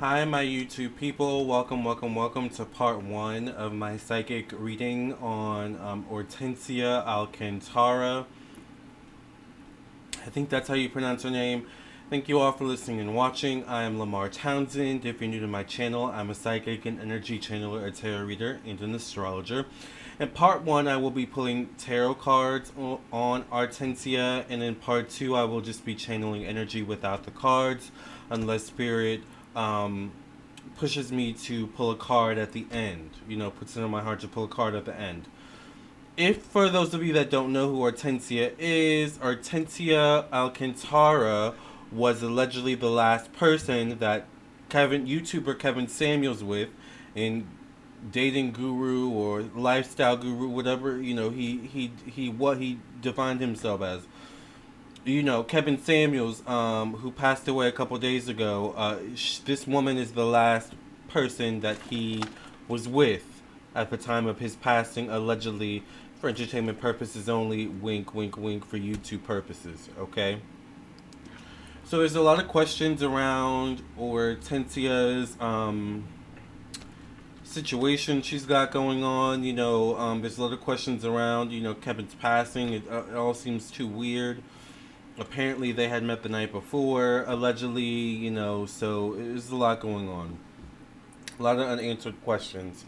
Hi, my YouTube people. Welcome to part one of my psychic reading on Ortencia Alcantara. I think that's how you pronounce her name. Thank you all for listening and watching. I am Lamarr Townsend. If you're new to my channel, I'm a psychic and energy channeler, a tarot reader, and an astrologer. In part one, I will be pulling tarot cards on Ortencia, and in part two, I will just be channeling energy without the cards, unless spirit pushes me to pull a card at the end. Puts it on my heart to pull a card at the end. If for those of you that don't know who Ortencia is, Ortencia Alcantara was allegedly the last person that YouTuber Kevin Samuels with in dating guru or lifestyle guru, whatever, what he defined himself as. Kevin Samuels, who passed away a couple days ago. This woman is the last person that he was with at the time of his passing, allegedly for entertainment purposes only. Wink, wink, wink, for YouTube purposes. Okay. So there's a lot of questions around Hortensia's situation she's got going on. There's a lot of questions around Kevin's passing. It all seems too weird. Apparently they had met the night before, allegedly, so there's a lot going on. A lot of unanswered questions.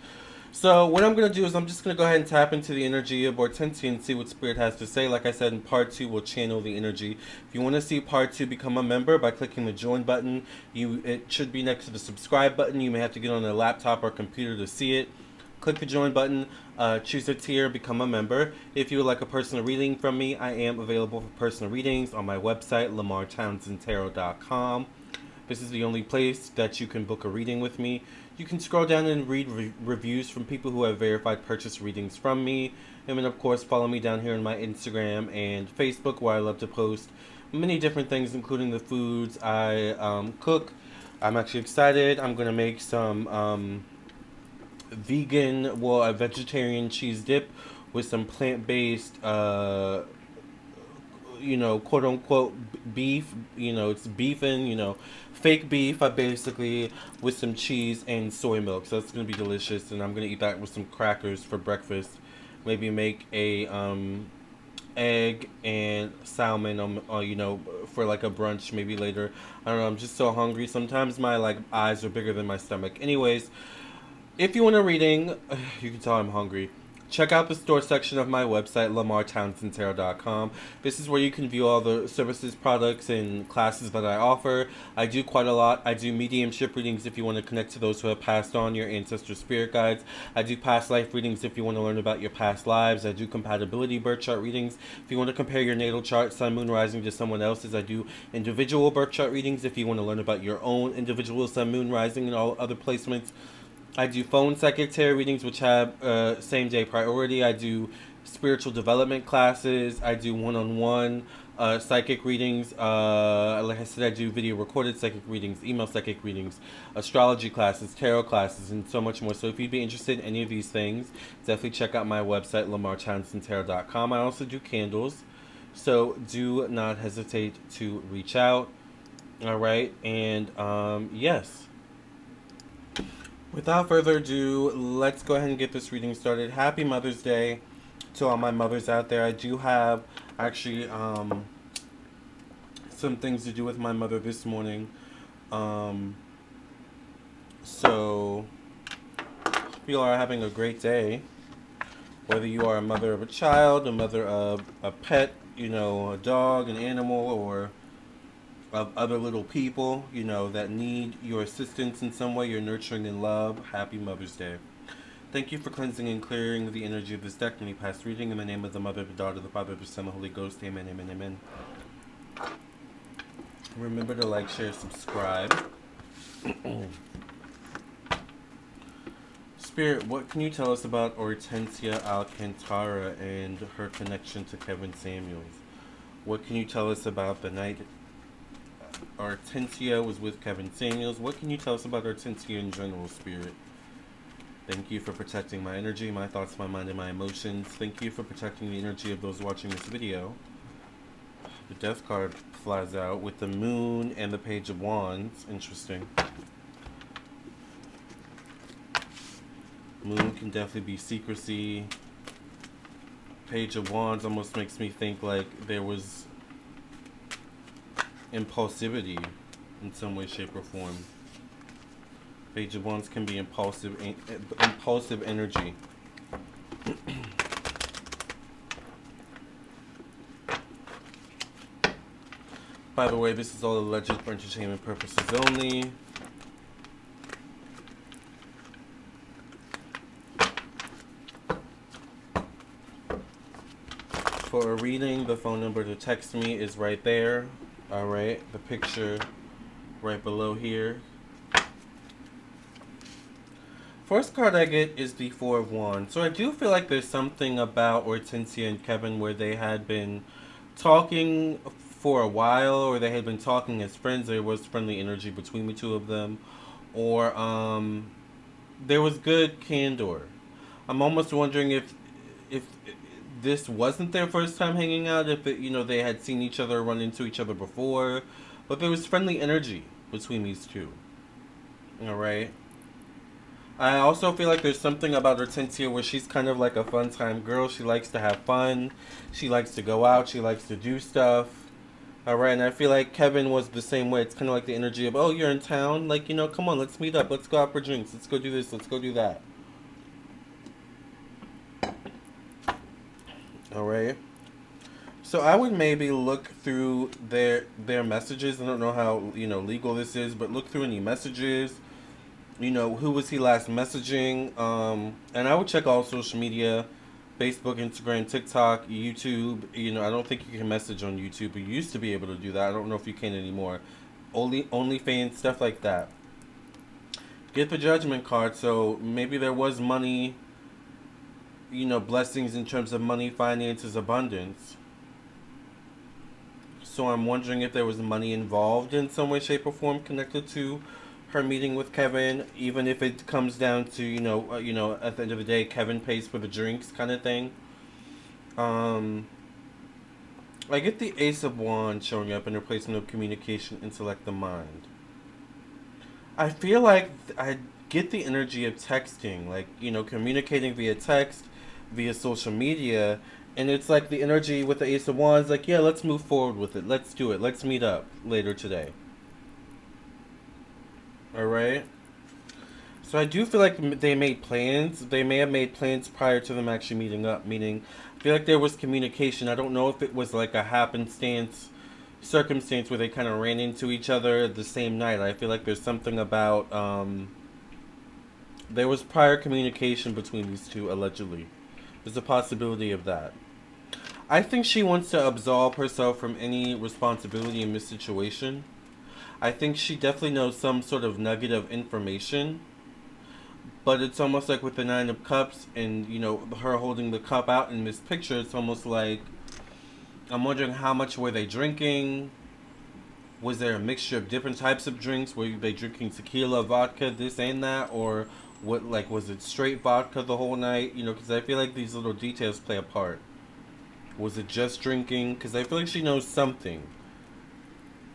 So what I'm going to do is I'm just going to go ahead and tap into the energy of Hortensia and see what Spirit has to say. Like I said, in part two, we'll channel the energy. If you want to see part two, become a member by clicking the join button. It should be next to the subscribe button. You may have to get on a laptop or computer to see it. Click the join button, choose a tier, become a member. If you would like a personal reading from me, I am available for personal readings on my website, lamarrtownsendtarot.com. This is the only place that you can book a reading with me. You can scroll down and read reviews from people who have verified purchase readings from me. And then, of course, follow me down here on my Instagram and Facebook, where I love to post many different things, including the foods I cook. I'm actually excited. I'm going to make some a vegetarian cheese dip with some plant-based, quote unquote beef. It's beefing, fake beef, basically, with some cheese and soy milk. So it's gonna be delicious, and I'm gonna eat that with some crackers for breakfast. Maybe make a egg and salmon, for like a brunch maybe later. I don't know. I'm just so hungry. Sometimes my eyes are bigger than my stomach. Anyways, if you want a reading, you can tell I'm hungry. Check out the store section of my website, lamarrtownsendtarot.com. This is where you can view all the services, products, and classes that I offer. I do quite a lot. I do mediumship readings if you want to connect to those who have passed on, your ancestor spirit guides. I do past life readings if you want to learn about your past lives. I do compatibility birth chart readings if you want to compare your natal chart, sun, moon, rising to someone else's. I do individual birth chart readings if you want to learn about your own individual sun, moon, rising, and all other placements. I do phone psychic tarot readings, which have same day priority. I do spiritual development classes. I do one-on-one psychic readings. Like I said, I do video recorded psychic readings, email psychic readings, astrology classes, tarot classes, and so much more. So if you'd be interested in any of these things, definitely check out my website, lamarrtownsendtarot.com. I also do candles, so do not hesitate to reach out. All right, and yes. Without further ado, let's go ahead and get this reading started. Happy Mother's Day to all my mothers out there. I do have actually some things to do with my mother this morning. So hope you are having a great day. Whether you are a mother of a child, a mother of a pet, a dog, an animal, or of other little people, that need your assistance in some way, your nurturing and love. Happy Mother's Day. Thank you for cleansing and clearing the energy of this deck. Any past reading in the name of the Mother, the Daughter, the Father, the Son, the Holy Ghost. Amen, amen, amen. Remember to like, share, subscribe. Spirit, what can you tell us about Ortencia Alcantara and her connection to Kevin Samuels? What can you tell us about the night Ortencia was with Kevin Samuels? What can you tell us about Ortencia in general, Spirit? Thank you for protecting my energy, my thoughts, my mind, and my emotions. Thank you for protecting the energy of those watching this video. The Death card flies out with the Moon and the Page of Wands. Interesting. Moon can definitely be secrecy. Page of Wands almost makes me think like there was impulsivity in some way, shape, or form. Page of Wands can be impulsive energy. By the way, this is all alleged for entertainment purposes only. For a reading, the phone number to text me is right there. Alright, the picture right below here. First card I get is the Four of Wands. So I do feel like there's something about Ortencia and Kevin where they had been talking for a while, or they had been talking as friends. There was friendly energy between the two of them, or there was good candor. I'm almost wondering if this wasn't their first time hanging out. If they had seen each other, run into each other before, but there was friendly energy between these two. All right. I also feel like there's something about Hortensia where she's kind of like a fun time girl. She likes to have fun. She likes to go out. She likes to do stuff. Alright, and I feel like Kevin was the same way. It's kind of like the energy of, oh, you're in town? Like, come on, let's meet up. Let's go out for drinks. Let's go do this. Let's go do that. Alright. So I would maybe look through their messages. I don't know how, legal this is, but look through any messages. Who was he last messaging? And I would check all social media, Facebook, Instagram, TikTok, YouTube. I don't think you can message on YouTube. You used to be able to do that. I don't know if you can anymore. OnlyFans, stuff like that. Get the Judgment card. So maybe there was money, blessings in terms of money, finances, abundance. So I'm wondering if there was money involved in some way, shape, or form connected to her meeting with Kevin, even if it comes down to at the end of the day, Kevin pays for the drinks, kind of thing. I get the Ace of Wands showing up in replacement of communication, intellect, the mind. I feel like I get the energy of texting, like communicating via text, via social media, and it's like the energy with the Ace of Wands, like, yeah, let's move forward with it, let's do it, let's meet up later today. Alright? So I do feel like they made plans. They may have made plans prior to them actually meeting up. Meaning, I feel like there was communication. I don't know if it was like a happenstance circumstance where they kind of ran into each other the same night. I feel like there's something about there was prior communication between these two, allegedly. There's a possibility of that. I think she wants to absolve herself from any responsibility in this situation. I think she definitely knows some sort of nugget of information, but it's almost like with the Nine of Cups and her holding the cup out in this picture. It's almost like I'm wondering how much were they drinking. Was there a mixture of different types of drinks? Were they drinking tequila, vodka, this and that, or what? Like, was it straight vodka the whole night? Because I feel like these little details play a part. Was it just drinking? Because I feel like she knows something.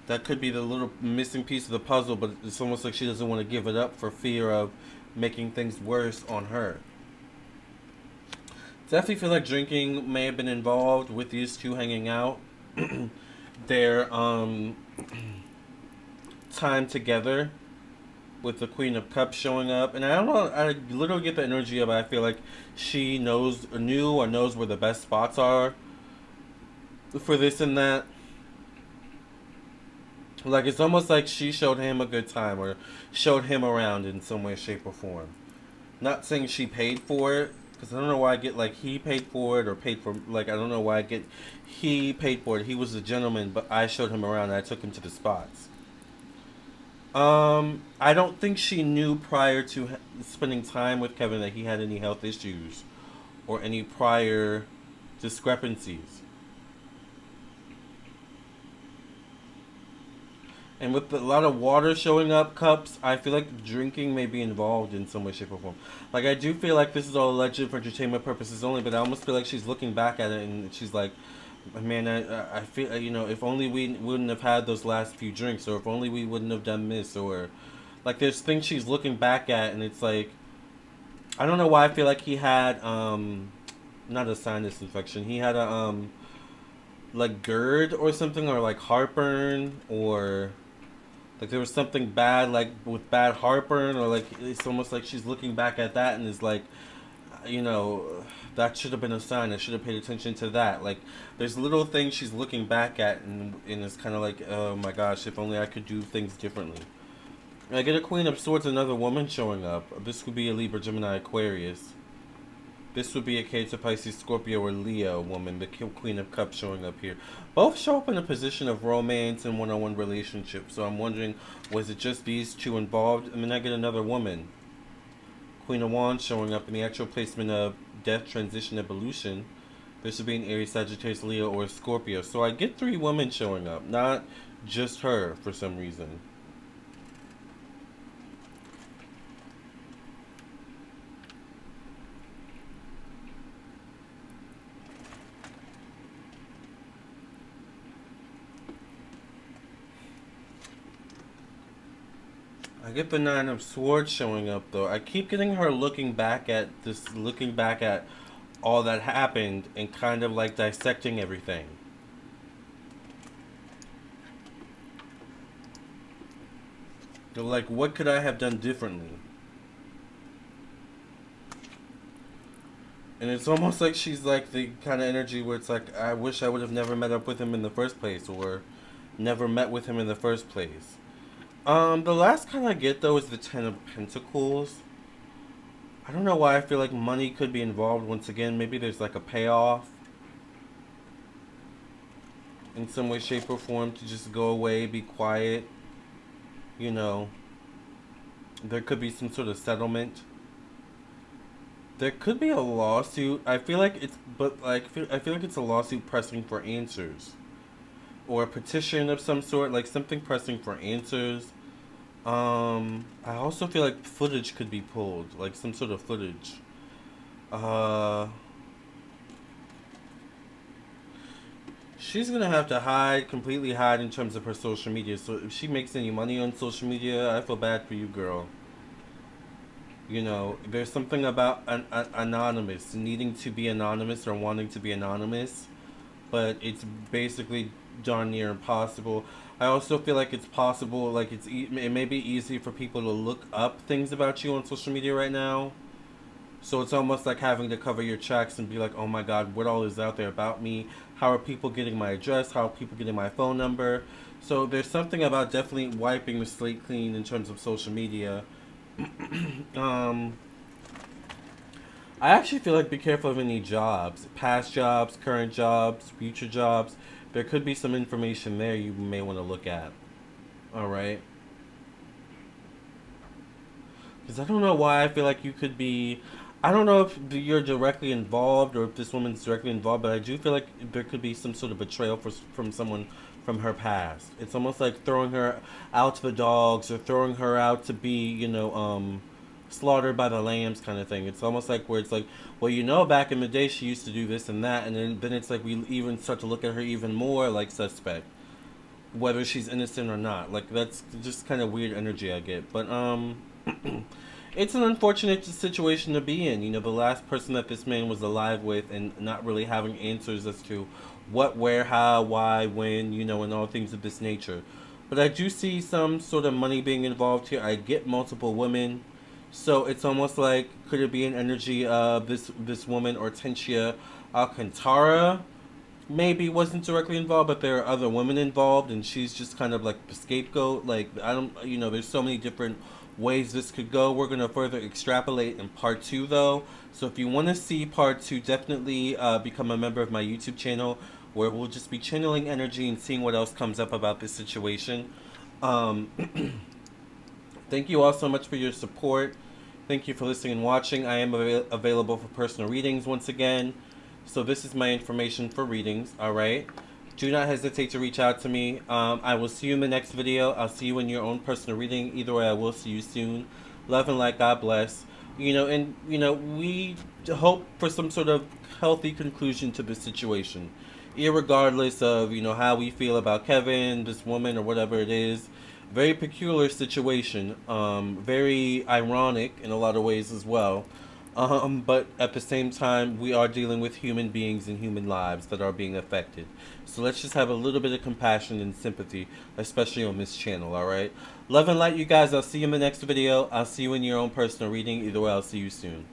That could be the little missing piece of the puzzle, but it's almost like she doesn't want to give it up for fear of making things worse on her. Definitely feel like drinking may have been involved with these two hanging out. Their time together with the Queen of Cups showing up. And I don't know, I literally get the energy of, I feel like she knew or knows where the best spots are for this and that. Like, it's almost like she showed him a good time or showed him around in some way, shape, or form. Not saying she paid for it, because I don't know why I get, like, he paid for it or paid for, like, I don't know why I get he paid for it. He was a gentleman, but I showed him around and I took him to the spots. I don't think she knew prior to spending time with Kevin that he had any health issues or any prior discrepancies. And with a lot of water showing up, cups, I feel like drinking may be involved in some way, shape, or form. Like, I do feel like this is all alleged for entertainment purposes only, but I almost feel like she's looking back at it and she's like, man, I feel, if only we wouldn't have had those last few drinks, or if only we wouldn't have done this, or, like, there's things she's looking back at, and it's like, I don't know why I feel like he had not a sinus infection. He had a like GERD or something, or like heartburn, or like there was something bad, like with bad heartburn, or like it's almost like she's looking back at that and is like, you know, that should have been a sign. I should have paid attention to that. Like there's little things she's looking back at, and it's kind of like, oh my gosh, if only I could do things differently. I get a Queen of Swords, another woman showing up. This could be a Libra, Gemini, Aquarius. This would be a Cancer, Pisces, Scorpio, or Leo woman. The Queen of Cups showing up here. Both show up in a position of romance and one-on-one relationship. So I'm wondering, was it just these two involved? And then I get another woman. Queen of Wands showing up in the actual placement of Death, Transition, Evolution. This would be an Aries, Sagittarius, Leo, or Scorpio. So I get three women showing up, not just her for some reason. I get the Nine of Swords showing up though. I keep getting her looking back at all that happened and kind of like dissecting everything. Like, what could I have done differently? And it's almost like she's like the kind of energy where it's like, I wish I would have never met up with him in the first place, or never met with him in the first place. The last kind I get though is the Ten of Pentacles. I don't know why I feel like money could be involved once again. Maybe there's like a payoff in some way, shape, or form to just go away, be quiet. You know, there could be some sort of settlement. There could be a lawsuit. I feel like it's, but like, I feel like it's a lawsuit pressing for answers, or a petition of some sort, like something pressing for answers. I also feel like footage could be pulled, like some sort of footage. Uh, she's gonna have to hide, completely hide in terms of her social media. So if she makes any money on social media, I feel bad for you, girl. You know, there's something about anonymous, needing to be anonymous or wanting to be anonymous, but it's basically darn near impossible. I also feel like it's possible, like it may be easy for people to look up things about you on social media right now. So it's almost like having to cover your tracks and be like, oh my God, what all is out there about me? How are people getting my address? How are people getting my phone number? So there's something about definitely wiping the slate clean in terms of social media. um, I actually feel like be careful of any jobs, past jobs, current jobs, future jobs. There could be some information there you may want to look at. All right. Because I don't know why I feel like you could be. I don't know if you're directly involved or if this woman's directly involved, but I do feel like there could be some sort of betrayal from someone from her past. It's almost like throwing her out to the dogs or throwing her out to be, slaughtered by the lambs kind of thing. It's almost like where it's like, well, back in the day she used to do this and that, and then it's like we even start to look at her even more like suspect, whether she's innocent or not. Like that's just kind of weird energy I get. But it's an unfortunate situation to be in. The last person that this man was alive with, and not really having answers as to what, where, how, why, when, and all things of this nature. But I do see some sort of money being involved here. I get multiple women. So it's almost like, could it be an energy of this woman, Ortencia Alcantara? Maybe wasn't directly involved, but there are other women involved, and she's just kind of like the scapegoat. Like, I don't, there's so many different ways this could go. We're going to further extrapolate in part two, though. So if you want to see part two, definitely become a member of my YouTube channel, where we'll just be channeling energy and seeing what else comes up about this situation. Um, Thank you all so much for your support. Thank you for listening and watching. I am available for personal readings once again. So this is my information for readings, alright? Do not hesitate to reach out to me. I will see you in the next video. I'll see you in your own personal reading. Either way, I will see you soon. Love and light. God bless. We hope for some sort of healthy conclusion to this situation. Irregardless of, how we feel about Kevin, this woman, or whatever it is. Very peculiar situation. Very ironic in a lot of ways as well. But at the same time, we are dealing with human beings and human lives that are being affected. So let's just have a little bit of compassion and sympathy, especially on this channel, alright? Love and light, you guys. I'll see you in the next video. I'll see you in your own personal reading. Either way, I'll see you soon.